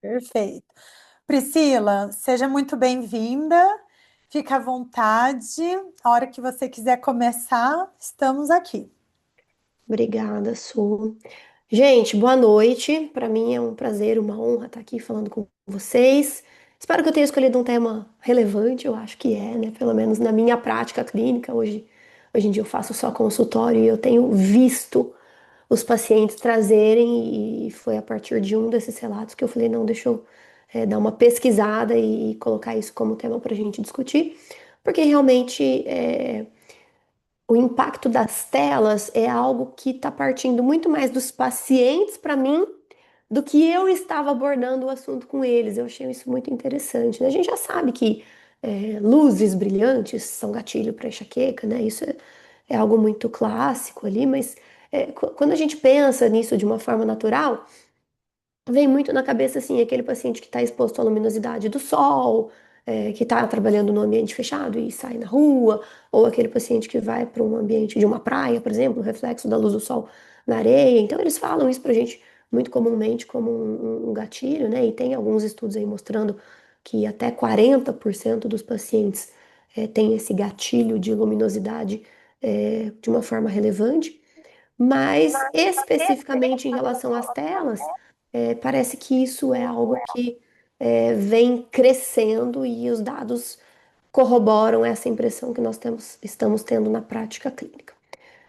Perfeito. Priscila, seja muito bem-vinda. Fica à vontade. A hora que você quiser começar, estamos aqui. Obrigada, Su. Gente, boa noite. Para mim é um prazer, uma honra estar aqui falando com vocês. Espero que eu tenha escolhido um tema relevante, eu acho que é, né? Pelo menos na minha prática clínica. Hoje em dia eu faço só consultório e eu tenho visto os pacientes trazerem, e foi a partir de um desses relatos que eu falei, não, deixa eu dar uma pesquisada e colocar isso como tema para a gente discutir, porque realmente o impacto das telas é algo que está partindo muito mais dos pacientes para mim do que eu estava abordando o assunto com eles. Eu achei isso muito interessante, né? A gente já sabe que luzes brilhantes são gatilho para enxaqueca, né? Isso é algo muito clássico ali, mas quando a gente pensa nisso de uma forma natural, vem muito na cabeça assim aquele paciente que está exposto à luminosidade do sol, que está trabalhando no ambiente fechado e sai na rua, ou aquele paciente que vai para um ambiente de uma praia, por exemplo, o reflexo da luz do sol na areia. Então eles falam isso para a gente muito comumente como um gatilho, né? E tem alguns estudos aí mostrando que até 40% dos pacientes têm esse gatilho de luminosidade de uma forma relevante. Mas especificamente em relação às telas, parece que isso é algo que vem crescendo e os dados corroboram essa impressão que estamos tendo na prática clínica.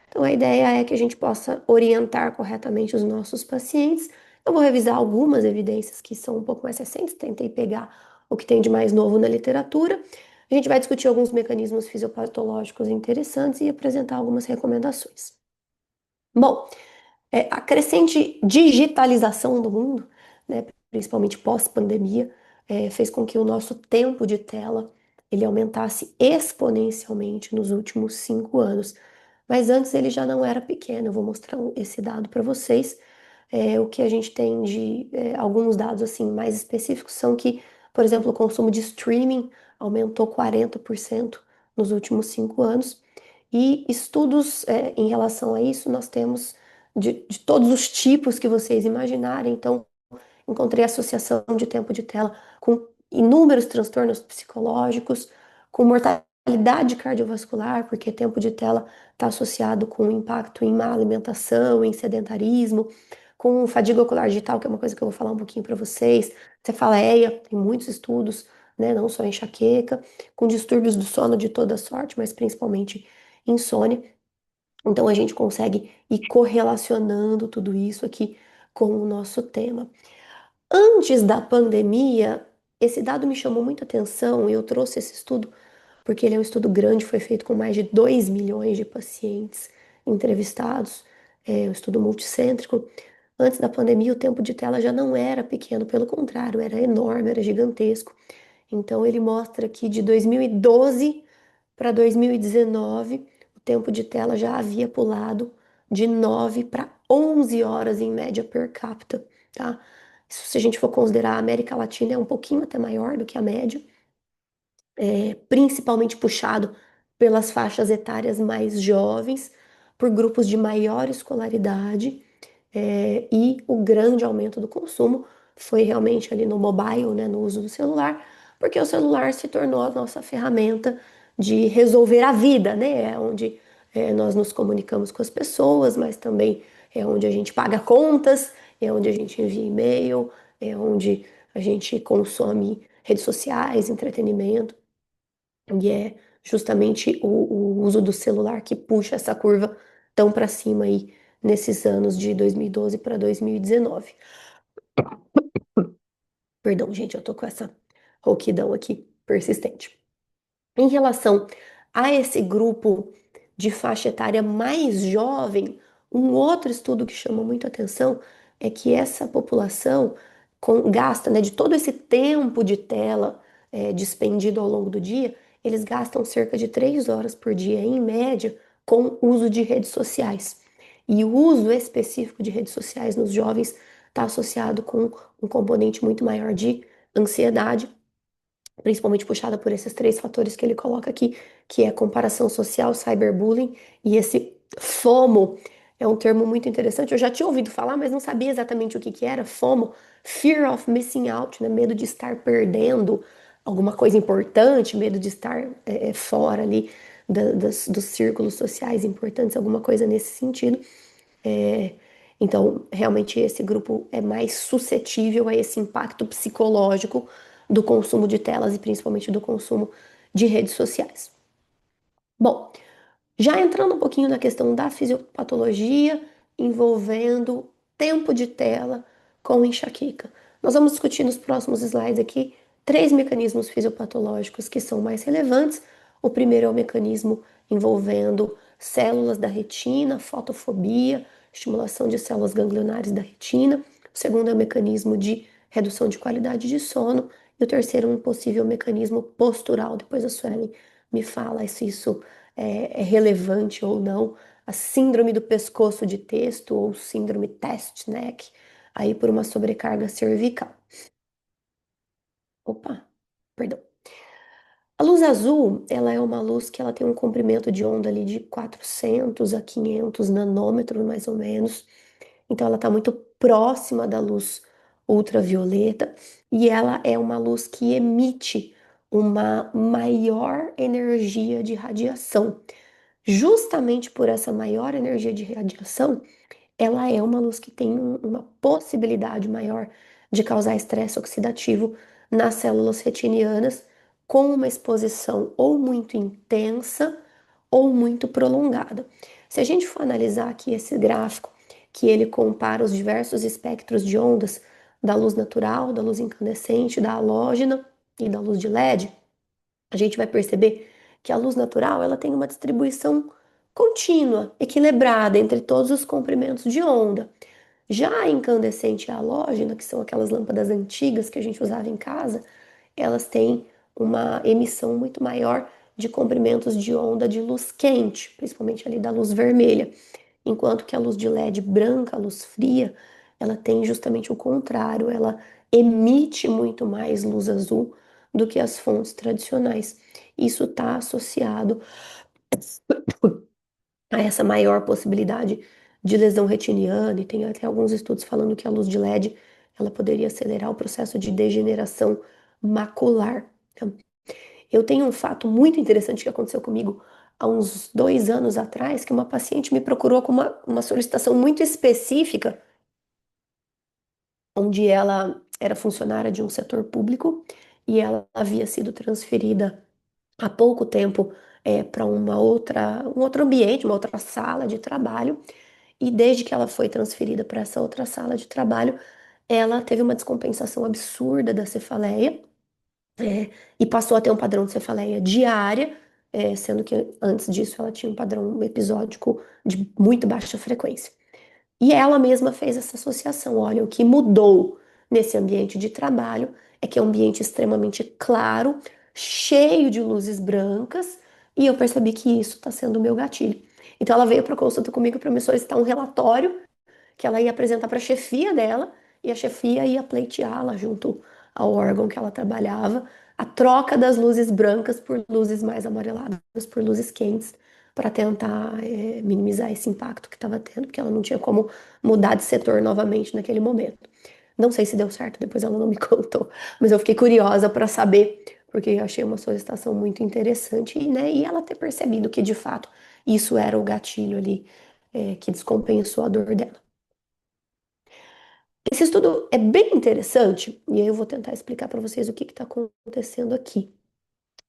Então, a ideia é que a gente possa orientar corretamente os nossos pacientes. Eu vou revisar algumas evidências que são um pouco mais recentes, tentei pegar o que tem de mais novo na literatura. A gente vai discutir alguns mecanismos fisiopatológicos interessantes e apresentar algumas recomendações. Bom, a crescente digitalização do mundo, né, principalmente pós-pandemia, fez com que o nosso tempo de tela ele aumentasse exponencialmente nos últimos 5 anos. Mas antes ele já não era pequeno. Eu vou mostrar esse dado para vocês. O que a gente tem de alguns dados assim mais específicos são que, por exemplo, o consumo de streaming aumentou 40% nos últimos 5 anos. E estudos em relação a isso nós temos de todos os tipos que vocês imaginarem. Então, encontrei associação de tempo de tela com inúmeros transtornos psicológicos, com mortalidade cardiovascular, porque tempo de tela está associado com impacto em má alimentação, em sedentarismo, com fadiga ocular digital, que é uma coisa que eu vou falar um pouquinho para vocês, cefaleia, tem muitos estudos, né, não só enxaqueca, com distúrbios do sono de toda sorte, mas principalmente insônia. Então a gente consegue ir correlacionando tudo isso aqui com o nosso tema. Antes da pandemia, esse dado me chamou muita atenção e eu trouxe esse estudo porque ele é um estudo grande, foi feito com mais de 2 milhões de pacientes entrevistados, é um estudo multicêntrico. Antes da pandemia, o tempo de tela já não era pequeno, pelo contrário, era enorme, era gigantesco. Então ele mostra que de 2012 para 2019, o tempo de tela já havia pulado de 9 para 11 horas em média per capita, tá? Isso, se a gente for considerar a América Latina, é um pouquinho até maior do que a média, principalmente puxado pelas faixas etárias mais jovens, por grupos de maior escolaridade, e o grande aumento do consumo foi realmente ali no mobile, né, no uso do celular, porque o celular se tornou a nossa ferramenta de resolver a vida, né? É onde nós nos comunicamos com as pessoas, mas também é onde a gente paga contas, é onde a gente envia e-mail, é onde a gente consome redes sociais, entretenimento. E é justamente o uso do celular que puxa essa curva tão para cima aí nesses anos de 2012 para 2019. Perdão, gente, eu tô com essa rouquidão aqui persistente. Em relação a esse grupo de faixa etária mais jovem, um outro estudo que chama muito atenção é que essa população gasta, né, de todo esse tempo de tela dispendido ao longo do dia, eles gastam cerca de 3 horas por dia, em média, com uso de redes sociais. E o uso específico de redes sociais nos jovens está associado com um componente muito maior de ansiedade, principalmente puxada por esses três fatores que ele coloca aqui, que é comparação social, cyberbullying e esse FOMO, É um termo muito interessante. Eu já tinha ouvido falar, mas não sabia exatamente o que que era. FOMO, Fear of Missing Out, né? Medo de estar perdendo alguma coisa importante, medo de estar fora ali dos círculos sociais importantes, alguma coisa nesse sentido. É, então, realmente, esse grupo é mais suscetível a esse impacto psicológico do consumo de telas e principalmente do consumo de redes sociais. Bom, já entrando um pouquinho na questão da fisiopatologia envolvendo tempo de tela com enxaqueca. Nós vamos discutir nos próximos slides aqui três mecanismos fisiopatológicos que são mais relevantes. O primeiro é o mecanismo envolvendo células da retina, fotofobia, estimulação de células ganglionares da retina. O segundo é o mecanismo de redução de qualidade de sono. E o terceiro é um possível mecanismo postural. Depois a Suelen me fala se isso é relevante ou não, a síndrome do pescoço de texto ou síndrome test neck, aí por uma sobrecarga cervical. Opa, perdão. A luz azul, ela é uma luz que ela tem um comprimento de onda ali de 400 a 500 nanômetros, mais ou menos. Então, ela está muito próxima da luz ultravioleta e ela é uma luz que emite uma maior energia de radiação. Justamente por essa maior energia de radiação, ela é uma luz que tem uma possibilidade maior de causar estresse oxidativo nas células retinianas, com uma exposição ou muito intensa ou muito prolongada. Se a gente for analisar aqui esse gráfico, que ele compara os diversos espectros de ondas da luz natural, da luz incandescente, da halógena e da luz de LED, a gente vai perceber que a luz natural ela tem uma distribuição contínua, equilibrada entre todos os comprimentos de onda. Já a incandescente e a halógena, que são aquelas lâmpadas antigas que a gente usava em casa, elas têm uma emissão muito maior de comprimentos de onda de luz quente, principalmente ali da luz vermelha, enquanto que a luz de LED branca, a luz fria, ela tem justamente o contrário, ela emite muito mais luz azul do que as fontes tradicionais. Isso está associado a essa maior possibilidade de lesão retiniana, e tem até alguns estudos falando que a luz de LED ela poderia acelerar o processo de degeneração macular. Eu tenho um fato muito interessante que aconteceu comigo há uns 2 anos atrás, que uma paciente me procurou com uma solicitação muito específica, onde ela era funcionária de um setor público e ela havia sido transferida há pouco tempo para um outro ambiente, uma outra sala de trabalho. E desde que ela foi transferida para essa outra sala de trabalho, ela teve uma descompensação absurda da cefaleia, e passou a ter um padrão de cefaleia diária, sendo que antes disso ela tinha um padrão episódico de muito baixa frequência. E ela mesma fez essa associação. Olha, o que mudou nesse ambiente de trabalho é que é um ambiente extremamente claro, cheio de luzes brancas, e eu percebi que isso está sendo o meu gatilho. Então ela veio para consulta comigo para me solicitar um relatório que ela ia apresentar para a chefia dela e a chefia ia pleiteá-la junto ao órgão que ela trabalhava, a troca das luzes brancas por luzes mais amareladas, por luzes quentes, para tentar minimizar esse impacto que estava tendo, porque ela não tinha como mudar de setor novamente naquele momento. Não sei se deu certo, depois ela não me contou, mas eu fiquei curiosa para saber, porque eu achei uma solicitação muito interessante, né, e ela ter percebido que de fato isso era o gatilho ali, que descompensou a dor dela. Esse estudo é bem interessante, e aí eu vou tentar explicar para vocês o que está acontecendo aqui.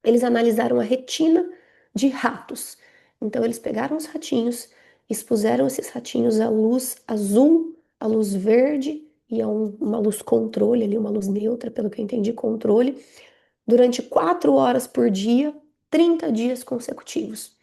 Eles analisaram a retina de ratos. Então, eles pegaram os ratinhos, expuseram esses ratinhos à luz azul, à luz verde e a uma luz controle, ali, uma luz neutra, pelo que eu entendi, controle, durante 4 horas por dia, 30 dias consecutivos.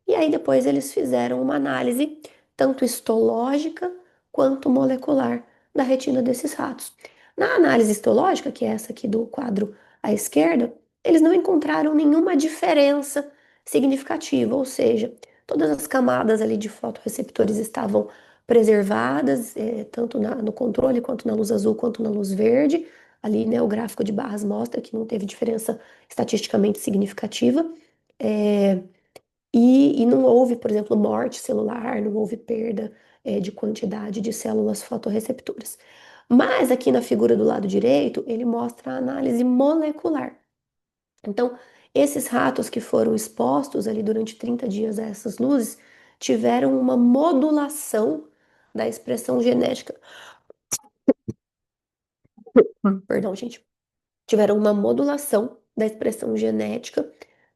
E aí depois eles fizeram uma análise tanto histológica quanto molecular da retina desses ratos. Na análise histológica, que é essa aqui do quadro à esquerda, eles não encontraram nenhuma diferença significativa, ou seja, todas as camadas ali de fotorreceptores estavam preservadas, tanto no controle quanto na luz azul quanto na luz verde. Ali, né, o gráfico de barras mostra que não teve diferença estatisticamente significativa. É, e não houve, por exemplo, morte celular, não houve perda de quantidade de células fotorreceptoras. Mas aqui na figura do lado direito, ele mostra a análise molecular. Então, esses ratos que foram expostos ali durante 30 dias a essas luzes tiveram uma modulação da expressão genética. Perdão, gente. Tiveram uma modulação da expressão genética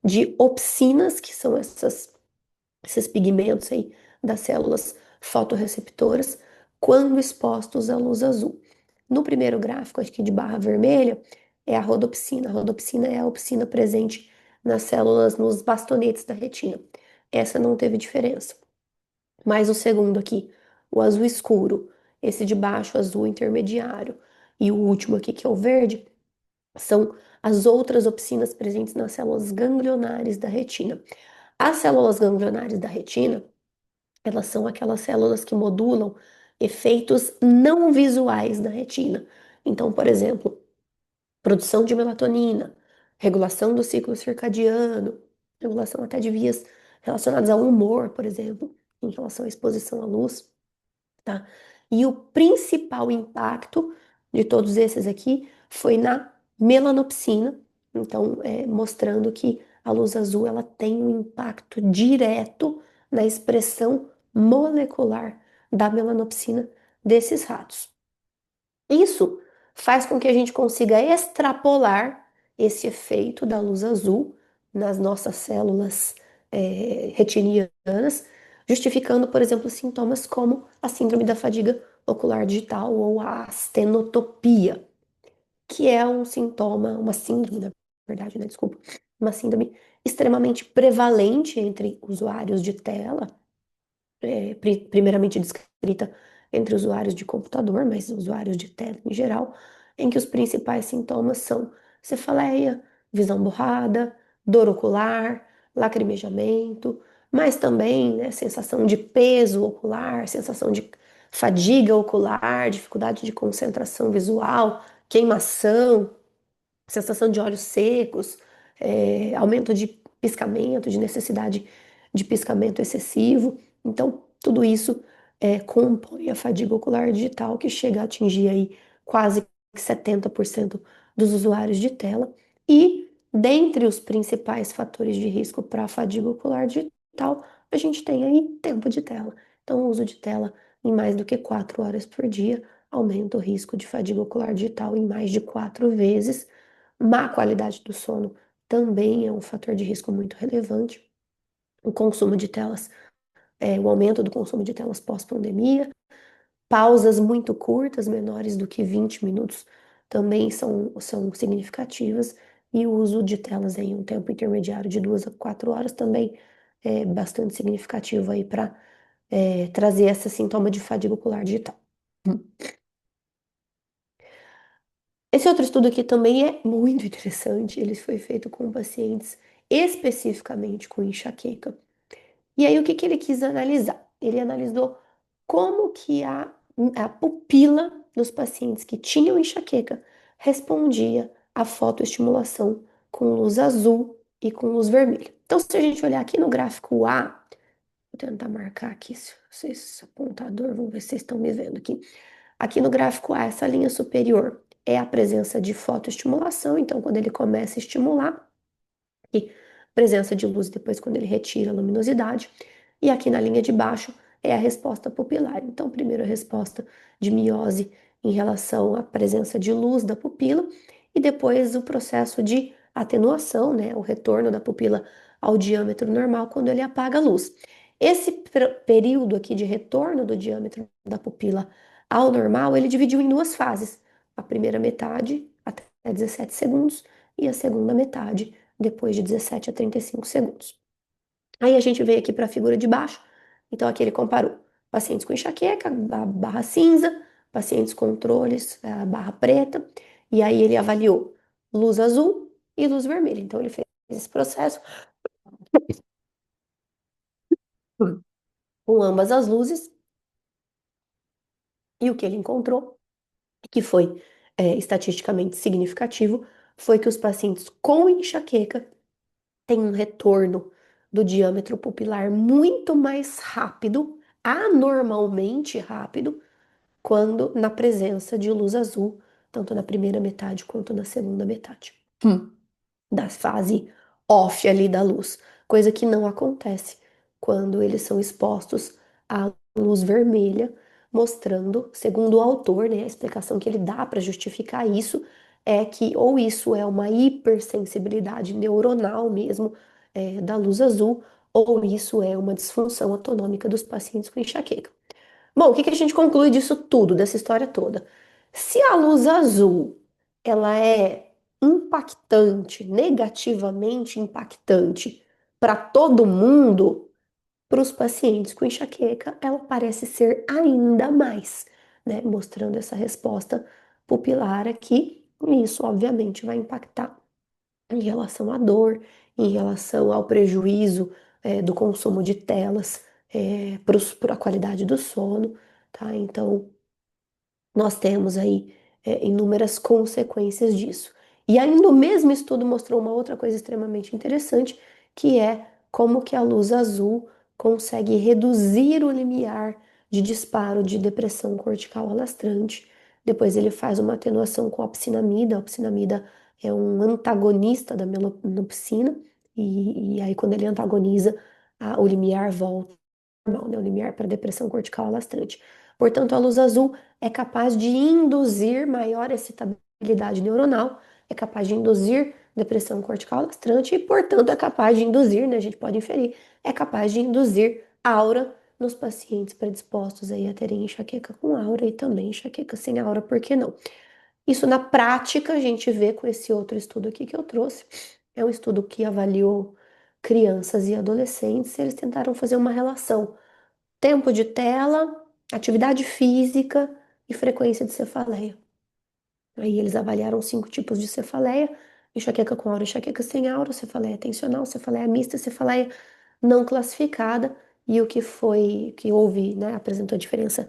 de opsinas, que são esses pigmentos aí das células fotorreceptoras, quando expostos à luz azul. No primeiro gráfico aqui de barra vermelha é a rodopsina. A rodopsina é a opsina presente nas células, nos bastonetes da retina. Essa não teve diferença. Mas o segundo aqui, o azul escuro, esse de baixo, azul intermediário, e o último aqui, que é o verde, são as outras opsinas presentes nas células ganglionares da retina. As células ganglionares da retina, elas são aquelas células que modulam efeitos não visuais da retina. Então, por exemplo, produção de melatonina, regulação do ciclo circadiano, regulação até de vias relacionadas ao humor, por exemplo, em relação à exposição à luz, tá? E o principal impacto de todos esses aqui foi na melanopsina, então, mostrando que a luz azul ela tem um impacto direto na expressão molecular da melanopsina desses ratos. Isso faz com que a gente consiga extrapolar esse efeito da luz azul nas nossas células retinianas, justificando, por exemplo, sintomas como a síndrome da fadiga ocular digital ou a astenotopia, que é um sintoma, uma síndrome, na verdade, né? Desculpa, uma síndrome extremamente prevalente entre usuários de tela, primeiramente descrita entre usuários de computador, mas usuários de tela em geral, em que os principais sintomas são cefaleia, visão borrada, dor ocular, lacrimejamento, mas também, né, sensação de peso ocular, sensação de fadiga ocular, dificuldade de concentração visual, queimação, sensação de olhos secos, aumento de piscamento, de necessidade de piscamento excessivo. Então, tudo isso compõe a fadiga ocular digital, que chega a atingir aí quase 70% dos usuários de tela. E, dentre os principais fatores de risco para a fadiga ocular digital, a gente tem aí tempo de tela. Então, o uso de tela em mais do que 4 horas por dia aumenta o risco de fadiga ocular digital em mais de 4 vezes. Má qualidade do sono também é um fator de risco muito relevante. O consumo de telas, o aumento do consumo de telas pós-pandemia, pausas muito curtas, menores do que 20 minutos, também são significativas, e o uso de telas em um tempo intermediário de 2 a 4 horas também é bastante significativo aí para trazer esse sintoma de fadiga ocular digital. Esse outro estudo aqui também é muito interessante. Ele foi feito com pacientes especificamente com enxaqueca. E aí, o que que ele quis analisar? Ele analisou como que a pupila dos pacientes que tinham enxaqueca respondia à fotoestimulação com luz azul e com luz vermelha. Então, se a gente olhar aqui no gráfico A, vou tentar marcar aqui, se vocês, apontador, vamos ver se vocês estão me vendo aqui. Aqui no gráfico A, essa linha superior é a presença de fotoestimulação, então quando ele começa a estimular, e presença de luz depois quando ele retira a luminosidade. E aqui na linha de baixo é a resposta pupilar. Então, primeiro a resposta de miose em relação à presença de luz da pupila e depois o processo de atenuação, né, o retorno da pupila ao diâmetro normal quando ele apaga a luz. Esse período aqui de retorno do diâmetro da pupila ao normal, ele dividiu em duas fases. A primeira metade, até 17 segundos, e a segunda metade, depois de 17 a 35 segundos. Aí a gente veio aqui para a figura de baixo. Então aqui ele comparou pacientes com enxaqueca, a barra cinza, pacientes controles, a barra preta, e aí ele avaliou luz azul e luz vermelha. Então ele fez esse processo com ambas as luzes e o que ele encontrou, que foi estatisticamente significativo, foi que os pacientes com enxaqueca tem um retorno do diâmetro pupilar muito mais rápido anormalmente rápido quando na presença de luz azul, tanto na primeira metade quanto na segunda metade. Da fase off ali da luz, coisa que não acontece quando eles são expostos à luz vermelha, mostrando, segundo o autor, né, a explicação que ele dá para justificar isso é que ou isso é uma hipersensibilidade neuronal mesmo, da luz azul, ou isso é uma disfunção autonômica dos pacientes com enxaqueca. Bom, o que que a gente conclui disso tudo, dessa história toda? Se a luz azul, ela é impactante, negativamente impactante para todo mundo, para os pacientes com enxaqueca, ela parece ser ainda mais, né? Mostrando essa resposta pupilar aqui, e isso obviamente vai impactar em relação à dor, em relação ao prejuízo, do consumo de telas, para a qualidade do sono, tá? Então, nós temos aí inúmeras consequências disso. E ainda o mesmo estudo mostrou uma outra coisa extremamente interessante, que é como que a luz azul consegue reduzir o limiar de disparo de depressão cortical alastrante. Depois ele faz uma atenuação com a opsinamida. A opsinamida é um antagonista da melanopsina, e aí quando ele antagoniza, o limiar volta normal, né? O limiar para depressão cortical alastrante. Portanto, a luz azul é capaz de induzir maior excitabilidade neuronal, é capaz de induzir depressão cortical alastrante e, portanto, é capaz de induzir, né, a gente pode inferir, é capaz de induzir aura nos pacientes predispostos aí a terem enxaqueca com aura e também enxaqueca sem aura, por que não? Isso na prática a gente vê com esse outro estudo aqui que eu trouxe. É um estudo que avaliou crianças e adolescentes, e eles tentaram fazer uma relação tempo de tela, atividade física e frequência de cefaleia. Aí eles avaliaram 5 tipos de cefaleia: enxaqueca com aura, enxaqueca sem aura, cefaleia tensional, cefaleia mista, cefaleia não classificada. E o que foi, que houve, né, apresentou diferença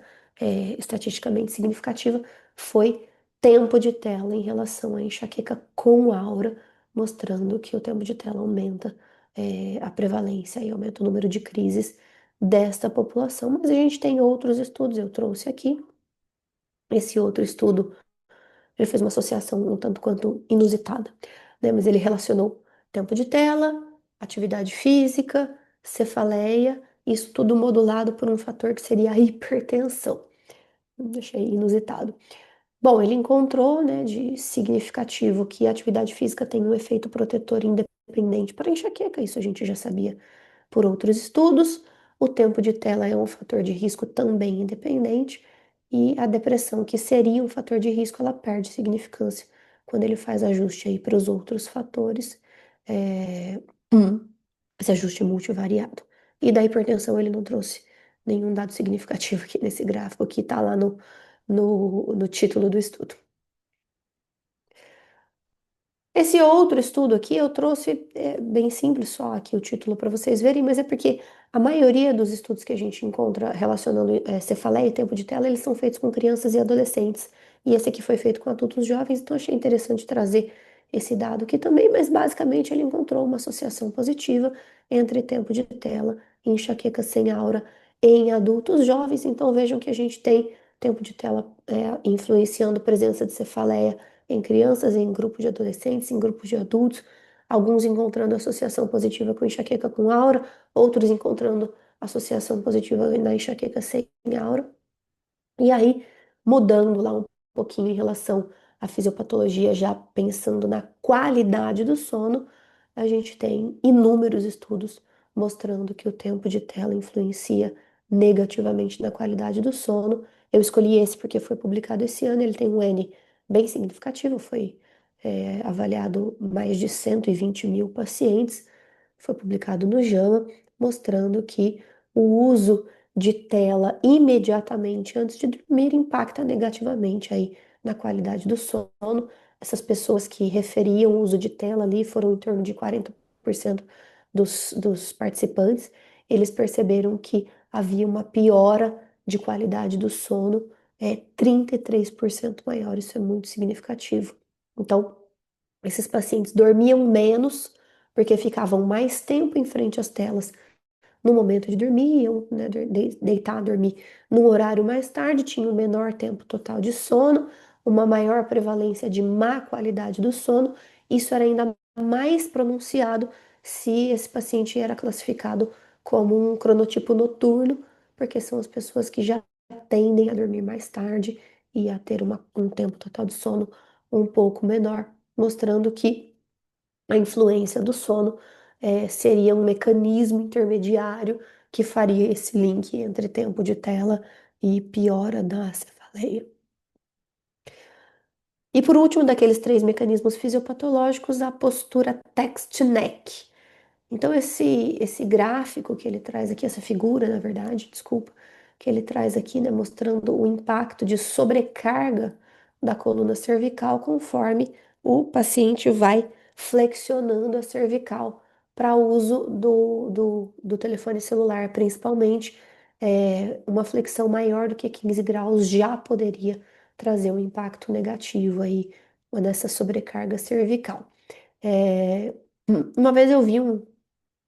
estatisticamente significativa foi tempo de tela em relação à enxaqueca com aura, mostrando que o tempo de tela aumenta a prevalência e aumenta o número de crises desta população. Mas a gente tem outros estudos, eu trouxe aqui. Esse outro estudo, ele fez uma associação um tanto quanto inusitada, né? Mas ele relacionou tempo de tela, atividade física, cefaleia, isso tudo modulado por um fator que seria a hipertensão. Achei inusitado. Bom, ele encontrou, né, de significativo que a atividade física tem um efeito protetor independente para enxaqueca, isso a gente já sabia por outros estudos. O tempo de tela é um fator de risco também independente, e a depressão, que seria um fator de risco, ela perde significância quando ele faz ajuste aí para os outros fatores, é, esse ajuste multivariado. E da hipertensão ele não trouxe nenhum dado significativo aqui nesse gráfico que está lá no título do estudo. Esse outro estudo aqui eu trouxe bem simples, só aqui o título para vocês verem, mas é porque a maioria dos estudos que a gente encontra relacionando cefaleia e tempo de tela, eles são feitos com crianças e adolescentes. E esse aqui foi feito com adultos jovens, então achei interessante trazer esse dado aqui também, mas basicamente ele encontrou uma associação positiva entre tempo de tela e enxaqueca sem aura em adultos jovens. Então vejam que a gente tem tempo de tela influenciando a presença de cefaleia em crianças, em grupos de adolescentes, em grupos de adultos, alguns encontrando associação positiva com enxaqueca com aura, outros encontrando associação positiva na enxaqueca sem aura. E aí, mudando lá um pouquinho em relação à fisiopatologia, já pensando na qualidade do sono, a gente tem inúmeros estudos mostrando que o tempo de tela influencia negativamente na qualidade do sono. Eu escolhi esse porque foi publicado esse ano, ele tem um N bem significativo, foi avaliado mais de 120 mil pacientes, foi publicado no JAMA, mostrando que o uso de tela imediatamente antes de dormir impacta negativamente aí na qualidade do sono. Essas pessoas que referiam o uso de tela ali foram em torno de 40% dos participantes. Eles perceberam que havia uma piora de qualidade do sono 33% maior. Isso é muito significativo. Então, esses pacientes dormiam menos porque ficavam mais tempo em frente às telas no momento de dormir, iam, né, deitar, dormir num horário mais tarde, tinham um menor tempo total de sono, uma maior prevalência de má qualidade do sono. Isso era ainda mais pronunciado se esse paciente era classificado como um cronotipo noturno, porque são as pessoas que já tendem a dormir mais tarde e a ter um tempo total de sono um pouco menor, mostrando que a influência do sono seria um mecanismo intermediário que faria esse link entre tempo de tela e piora da cefaleia. E por último, daqueles três mecanismos fisiopatológicos, a postura text-neck. Então, esse gráfico que ele traz aqui, essa figura, na verdade, desculpa, que ele traz aqui, né, mostrando o impacto de sobrecarga da coluna cervical conforme o paciente vai flexionando a cervical para uso do telefone celular, principalmente. Uma flexão maior do que 15 graus já poderia trazer um impacto negativo aí nessa sobrecarga cervical. É, uma vez eu vi um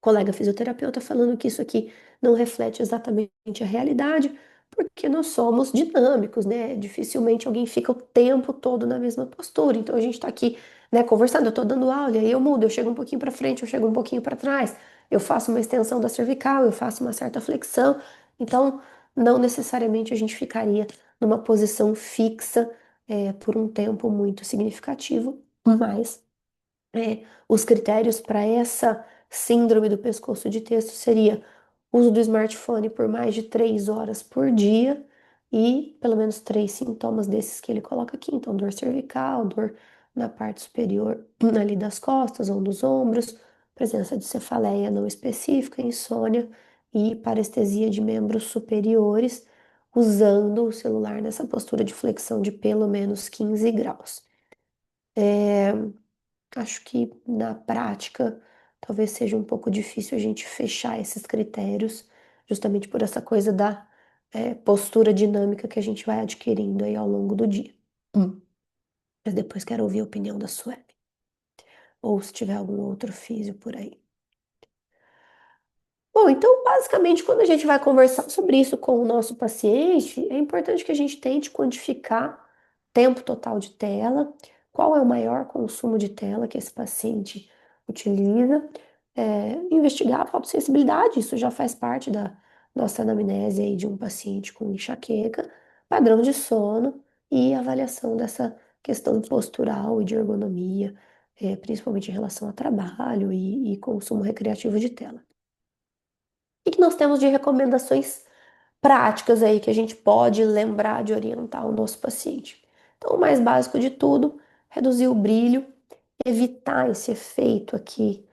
colega fisioterapeuta falando que isso aqui não reflete exatamente a realidade, porque nós somos dinâmicos, né? Dificilmente alguém fica o tempo todo na mesma postura. Então a gente está aqui, né, conversando, eu estou dando aula, e aí eu mudo, eu chego um pouquinho para frente, eu chego um pouquinho para trás, eu faço uma extensão da cervical, eu faço uma certa flexão. Então, não necessariamente a gente ficaria numa posição fixa, por um tempo muito significativo, mas os critérios para essa síndrome do pescoço de texto seria uso do smartphone por mais de 3 horas por dia e pelo menos três sintomas desses que ele coloca aqui. Então, dor cervical, dor na parte superior ali das costas ou dos ombros, presença de cefaleia não específica, insônia e parestesia de membros superiores, usando o celular nessa postura de flexão de pelo menos 15 graus. Acho que na prática talvez seja um pouco difícil a gente fechar esses critérios, justamente por essa coisa da postura dinâmica que a gente vai adquirindo aí ao longo do dia. Mas depois quero ouvir a opinião da Sueli, ou se tiver algum outro físio por aí. Bom, então, basicamente, quando a gente vai conversar sobre isso com o nosso paciente, é importante que a gente tente quantificar tempo total de tela, qual é o maior consumo de tela que esse paciente utiliza, investigar a fotossensibilidade, isso já faz parte da nossa anamnese aí de um paciente com enxaqueca, padrão de sono e avaliação dessa questão postural e de ergonomia, principalmente em relação a trabalho e consumo recreativo de tela. O que nós temos de recomendações práticas aí que a gente pode lembrar de orientar o nosso paciente? Então, o mais básico de tudo, reduzir o brilho, evitar esse efeito aqui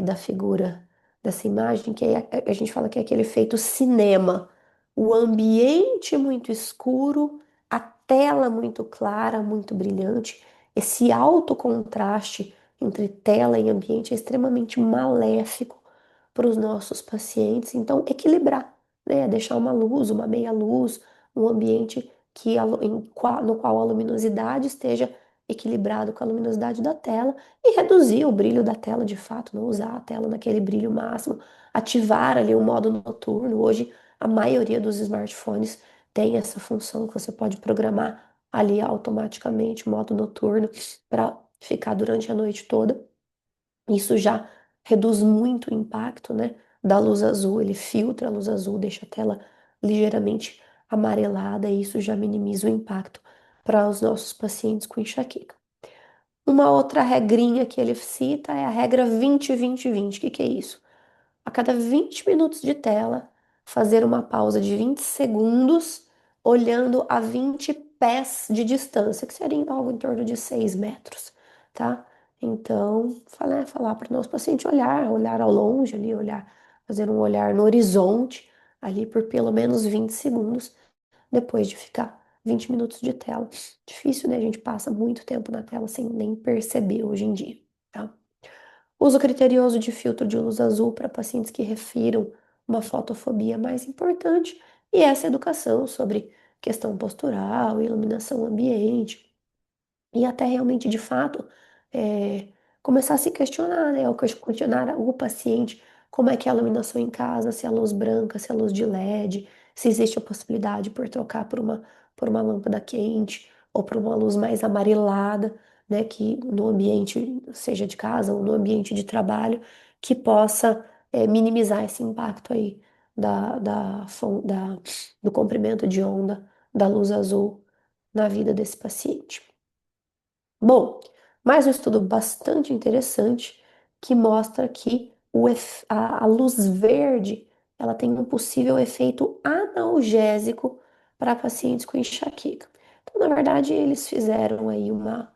da figura dessa imagem, que a gente fala que é aquele efeito cinema. O ambiente muito escuro, a tela muito clara, muito brilhante. Esse alto contraste entre tela e ambiente é extremamente maléfico para os nossos pacientes. Então, equilibrar, né? Deixar uma luz, uma meia luz, um ambiente no qual a luminosidade esteja equilibrado com a luminosidade da tela e reduzir o brilho da tela de fato, não usar a tela naquele brilho máximo, ativar ali o modo noturno. Hoje, a maioria dos smartphones tem essa função que você pode programar ali automaticamente, modo noturno, para ficar durante a noite toda. Isso já reduz muito o impacto, né, da luz azul. Ele filtra a luz azul, deixa a tela ligeiramente amarelada e isso já minimiza o impacto para os nossos pacientes com enxaqueca. Uma outra regrinha que ele cita é a regra 20-20-20. O que que é isso? A cada 20 minutos de tela, fazer uma pausa de 20 segundos, olhando a 20 pés de distância, que seria algo em torno de 6 metros, tá? Então, falar para o nosso paciente olhar ao longe ali, fazer um olhar no horizonte ali por pelo menos 20 segundos, depois de ficar 20 minutos de tela. Difícil, né? A gente passa muito tempo na tela sem nem perceber hoje em dia, tá? Uso criterioso de filtro de luz azul para pacientes que refiram uma fotofobia mais importante e essa educação sobre questão postural, iluminação ambiente e até realmente, de fato, é, começar a se questionar, né? Ou questionar o paciente como é que é a iluminação em casa, se é luz branca, se é luz de LED, se existe a possibilidade por trocar por uma lâmpada quente ou por uma luz mais amarelada, né, que no ambiente, seja de casa ou no ambiente de trabalho, que possa minimizar esse impacto aí do comprimento de onda da luz azul na vida desse paciente. Bom, mais um estudo bastante interessante que mostra que a luz verde ela tem um possível efeito analgésico para pacientes com enxaqueca. Então, na verdade, eles fizeram aí uma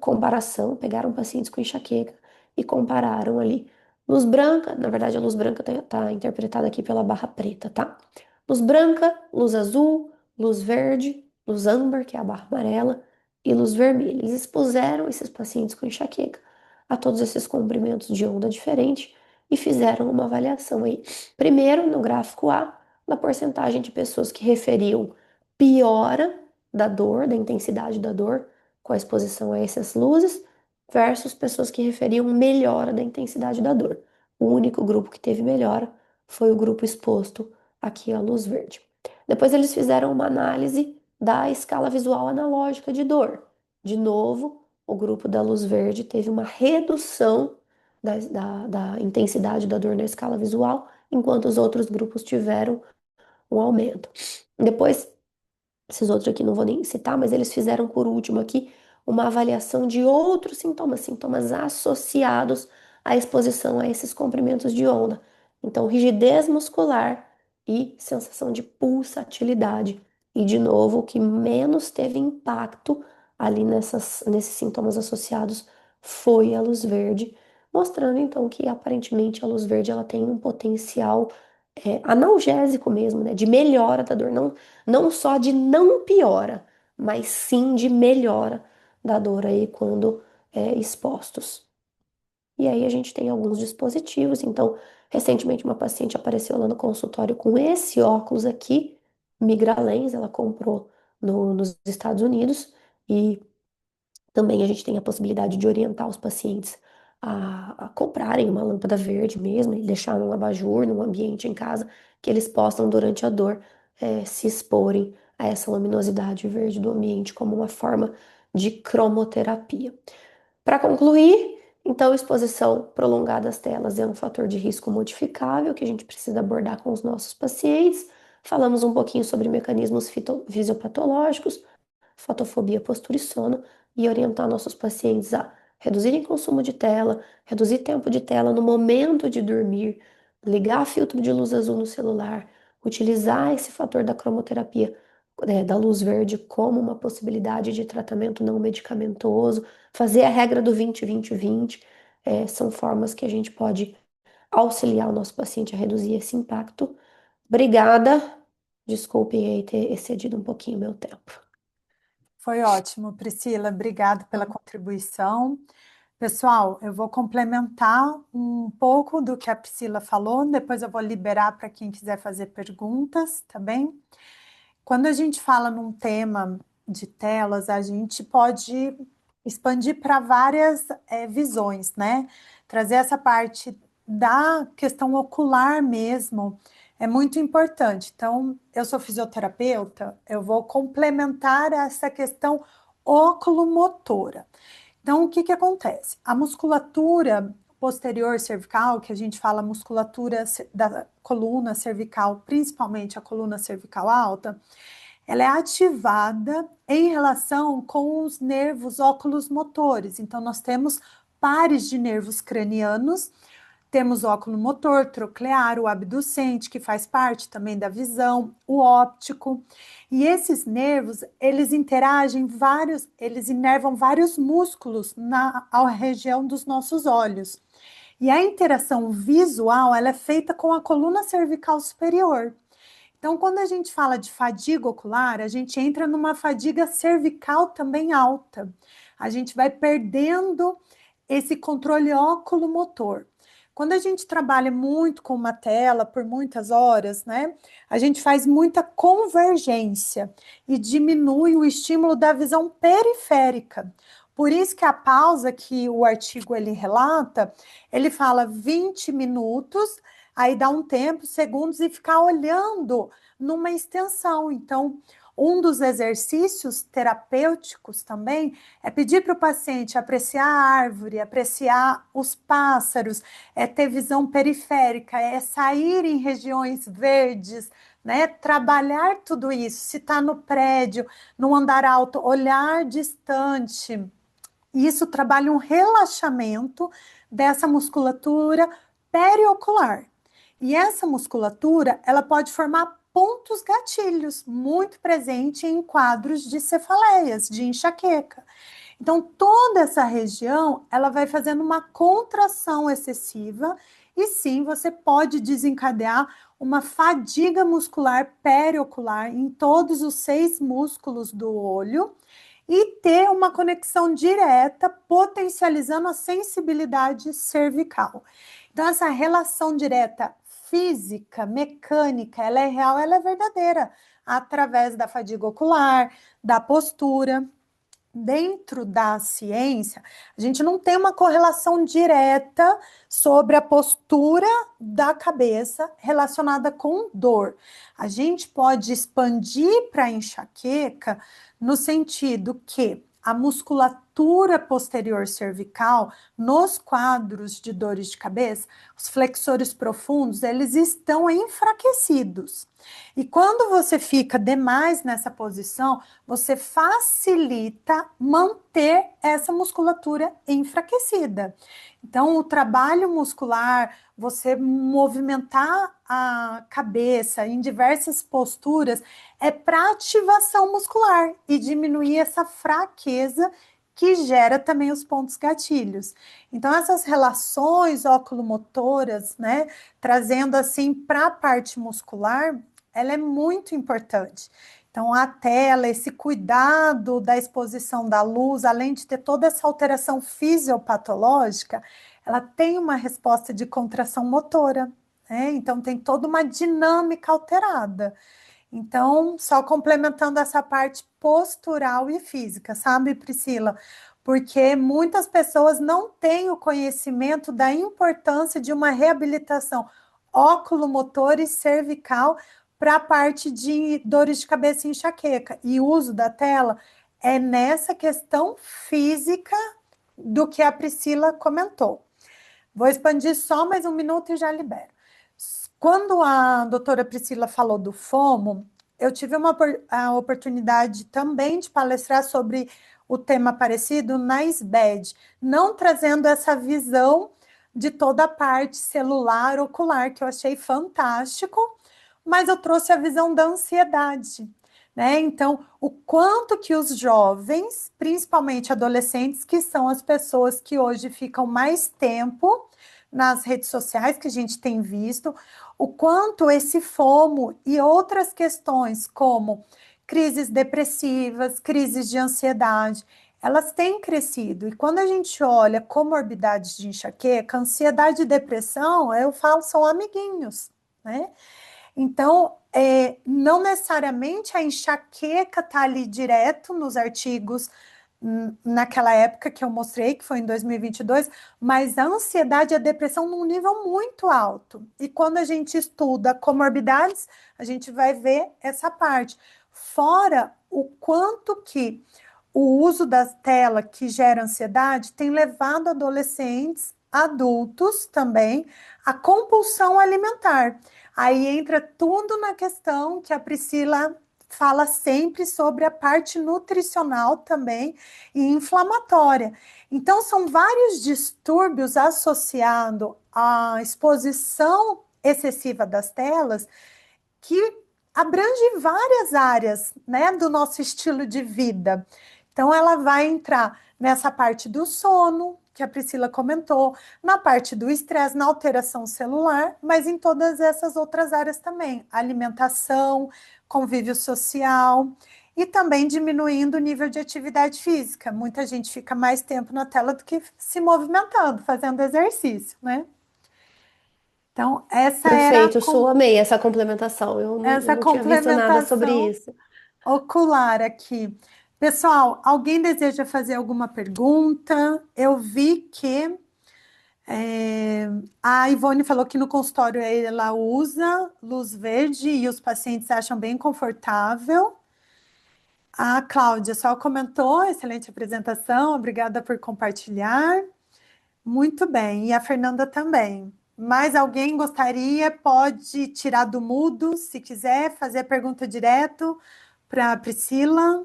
comparação, pegaram pacientes com enxaqueca e compararam ali luz branca, na verdade a luz branca está interpretada aqui pela barra preta, tá? Luz branca, luz azul, luz verde, luz âmbar, que é a barra amarela, e luz vermelha. Eles expuseram esses pacientes com enxaqueca a todos esses comprimentos de onda diferentes e fizeram uma avaliação aí. Primeiro, no gráfico A, da porcentagem de pessoas que referiam piora da dor, da intensidade da dor, com a exposição a essas luzes, versus pessoas que referiam melhora da intensidade da dor. O único grupo que teve melhora foi o grupo exposto aqui à luz verde. Depois eles fizeram uma análise da escala visual analógica de dor. De novo, o grupo da luz verde teve uma redução da intensidade da dor na escala visual, enquanto os outros grupos tiveram um aumento. Depois, esses outros aqui não vou nem citar, mas eles fizeram por último aqui uma avaliação de outros sintomas, sintomas associados à exposição a esses comprimentos de onda. Então, rigidez muscular e sensação de pulsatilidade. E, de novo, o que menos teve impacto ali nesses sintomas associados foi a luz verde, mostrando então que aparentemente a luz verde ela tem um potencial analgésico mesmo, né, de melhora da dor. Não só de não piora, mas sim de melhora da dor aí quando expostos. E aí a gente tem alguns dispositivos. Então, recentemente uma paciente apareceu lá no consultório com esse óculos aqui, Migralens, ela comprou nos Estados Unidos e também a gente tem a possibilidade de orientar os pacientes a comprarem uma lâmpada verde mesmo e deixar num abajur, num ambiente em casa, que eles possam, durante a dor, se exporem a essa luminosidade verde do ambiente como uma forma de cromoterapia. Para concluir, então, exposição prolongada às telas é um fator de risco modificável que a gente precisa abordar com os nossos pacientes. Falamos um pouquinho sobre mecanismos fisiopatológicos, fotofobia, postura e sono, e orientar nossos pacientes a reduzirem consumo de tela, reduzir tempo de tela no momento de dormir, ligar filtro de luz azul no celular, utilizar esse fator da cromoterapia, da luz verde como uma possibilidade de tratamento não medicamentoso, fazer a regra do 20-20-20, são formas que a gente pode auxiliar o nosso paciente a reduzir esse impacto. Obrigada. Desculpem aí ter excedido um pouquinho meu tempo. Foi ótimo, Priscila. Obrigada pela contribuição. Pessoal, eu vou complementar um pouco do que a Priscila falou, depois eu vou liberar para quem quiser fazer perguntas, tá bem? Quando a gente fala num tema de telas, a gente pode expandir para várias visões, né? Trazer essa parte da questão ocular mesmo é muito importante. Então, eu sou fisioterapeuta, eu vou complementar essa questão oculomotora. Então, o que que acontece? A musculatura posterior cervical, que a gente fala musculatura da coluna cervical, principalmente a coluna cervical alta, ela é ativada em relação com os nervos óculos motores. Então, nós temos pares de nervos cranianos, temos o óculo motor, troclear, o abducente, que faz parte também da visão, o óptico. E esses nervos, eles interagem eles inervam vários músculos na região dos nossos olhos. E a interação visual, ela é feita com a coluna cervical superior. Então, quando a gente fala de fadiga ocular, a gente entra numa fadiga cervical também alta. A gente vai perdendo esse controle oculomotor. Quando a gente trabalha muito com uma tela por muitas horas, né, a gente faz muita convergência e diminui o estímulo da visão periférica. Por isso que a pausa que o artigo ele relata, ele fala 20 minutos, aí dá um tempo, segundos, e ficar olhando numa extensão. Então, um dos exercícios terapêuticos também é pedir para o paciente apreciar a árvore, apreciar os pássaros, é ter visão periférica, é sair em regiões verdes, né? Trabalhar tudo isso. Se está no prédio, no andar alto, olhar distante. Isso trabalha um relaxamento dessa musculatura periocular. E essa musculatura, ela pode formar pontos gatilhos, muito presente em quadros de cefaleias, de enxaqueca. Então, toda essa região, ela vai fazendo uma contração excessiva e sim, você pode desencadear uma fadiga muscular periocular em todos os 6 músculos do olho e ter uma conexão direta, potencializando a sensibilidade cervical. Então, essa relação direta física, mecânica, ela é real, ela é verdadeira, através da fadiga ocular, da postura. Dentro da ciência, a gente não tem uma correlação direta sobre a postura da cabeça relacionada com dor. A gente pode expandir para a enxaqueca no sentido que a musculatura posterior cervical, nos quadros de dores de cabeça, os flexores profundos, eles estão enfraquecidos. E quando você fica demais nessa posição, você facilita manter essa musculatura enfraquecida. Então, o trabalho muscular, você movimentar a cabeça em diversas posturas, é para ativação muscular e diminuir essa fraqueza que gera também os pontos gatilhos. Então, essas relações oculomotoras, né, trazendo assim para a parte muscular, ela é muito importante. Então, a tela, esse cuidado da exposição da luz, além de ter toda essa alteração fisiopatológica, ela tem uma resposta de contração motora, né? Então, tem toda uma dinâmica alterada. Então, só complementando essa parte postural e física, sabe, Priscila? Porque muitas pessoas não têm o conhecimento da importância de uma reabilitação oculomotora e cervical para a parte de dores de cabeça e enxaqueca. E o uso da tela é nessa questão física do que a Priscila comentou. Vou expandir só mais um minuto e já libero. Quando a doutora Priscila falou do FOMO, eu tive a oportunidade também de palestrar sobre o tema parecido na SBED, não trazendo essa visão de toda a parte celular, ocular, que eu achei fantástico, mas eu trouxe a visão da ansiedade, né? Então, o quanto que os jovens, principalmente adolescentes, que são as pessoas que hoje ficam mais tempo nas redes sociais, que a gente tem visto, o quanto esse FOMO e outras questões, como crises depressivas, crises de ansiedade, elas têm crescido. E quando a gente olha comorbidades de enxaqueca, ansiedade e depressão, eu falo, são amiguinhos, né? Então, não necessariamente a enxaqueca está ali direto nos artigos naquela época que eu mostrei, que foi em 2022, mas a ansiedade e a depressão num nível muito alto. E quando a gente estuda comorbidades, a gente vai ver essa parte. Fora o quanto que o uso da tela que gera ansiedade tem levado adolescentes, adultos também, à compulsão alimentar. Aí entra tudo na questão que a Priscila fala sempre sobre a parte nutricional também e inflamatória. Então, são vários distúrbios associados à exposição excessiva das telas que abrange várias áreas, né, do nosso estilo de vida. Então, ela vai entrar nessa parte do sono, que a Priscila comentou, na parte do estresse, na alteração celular, mas em todas essas outras áreas também, alimentação, convívio social e também diminuindo o nível de atividade física. Muita gente fica mais tempo na tela do que se movimentando, fazendo exercício, né? Então, essa era Perfeito, Su, amei essa complementação. Eu essa não tinha visto nada sobre complementação isso. ocular aqui. Pessoal, alguém deseja fazer alguma pergunta? Eu vi que é, a Ivone falou que no consultório ela usa luz verde e os pacientes acham bem confortável. A Cláudia só comentou, excelente apresentação, obrigada por compartilhar. Muito bem, e a Fernanda também. Mais alguém gostaria? Pode tirar do mudo, se quiser, fazer a pergunta direto para a Priscila.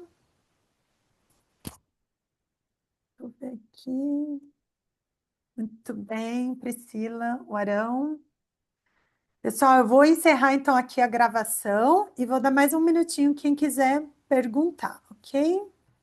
Deixa eu ver aqui. Muito bem, Priscila, o Arão. Pessoal, eu vou encerrar então aqui a gravação e vou dar mais um minutinho quem quiser perguntar, ok?